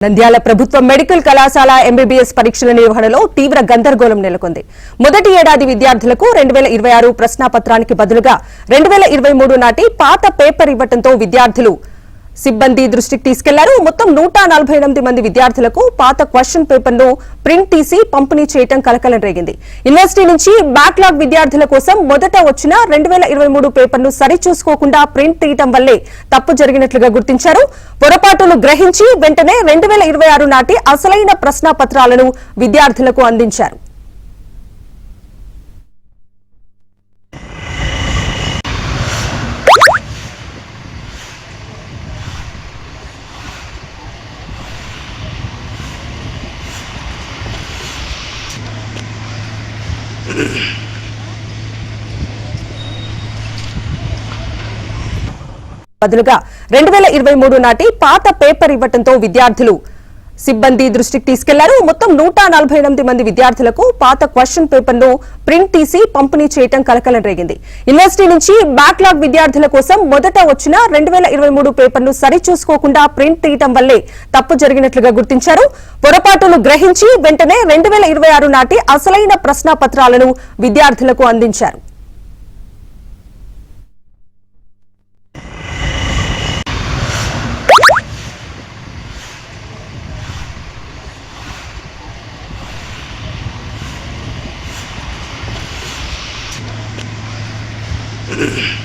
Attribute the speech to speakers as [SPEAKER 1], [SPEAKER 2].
[SPEAKER 1] నంద్యాల ప్రభుత్వ మెడికల్ కళాశాల ఎంబీబీఎస్ పరీక్షల నిర్వహణలో తీవ్ర గందరగోళం నెలకొంది. మొదటి ఏడాది విద్యార్థులకు 2026 ప్రశ్నాపత్రానికి బదులుగా 2023 నాటి పాత పేపర్ ఇవ్వడంతో విద్యార్థులు సిబ్బంది దృష్టికి తీసుకెళ్లారు. మొత్తం 148 మంది విద్యార్థులకు పాత క్వశ్చన్ పేపర్ ను ప్రింట్ తీసి పంపిణీ చేయడం కలకలం రేగింది. యూనివర్సిటీ నుంచి బ్యాక్లాగ్ విద్యార్థుల కోసం మొదట వచ్చిన 2023 పేపర్ ను సరిచూసుకోకుండా ప్రింట్ తీయడం వల్లే తప్పు జరిగినట్లుగా గుర్తించారు. పొరపాటును గ్రహించి వెంటనే 2026 నాటి అసలైన ప్రశ్నాపత్రాలను విద్యార్థులకు అందించారు. బదులుగా 2023 నాటి పాత పేపర్ ఇవ్వడంతో విద్యార్థులు సిబ్బంది దృష్టికి తీసుకెళ్లారు. మొత్తం 148 మంది విద్యార్థులకు పాత క్వశ్చన్ పేపర్ ను ప్రింట్ తీసి పంపిణీ చేయడం కలకలం రేగింది. యూనివర్సిటీ నుంచి బ్యాక్లాగ్ విద్యార్థుల కోసం మొదట వచ్చిన 2023 పేపర్ ను సరిచూసుకోకుండా ప్రింట్ తీయడం వల్లే తప్పు జరిగినట్లుగా గుర్తించారు. పొరపాటును గ్రహించి వెంటనే 2026 నాటి అసలైన ప్రశ్నాపత్రాలను విద్యార్థులకు అందించారు.
[SPEAKER 2] Ugh.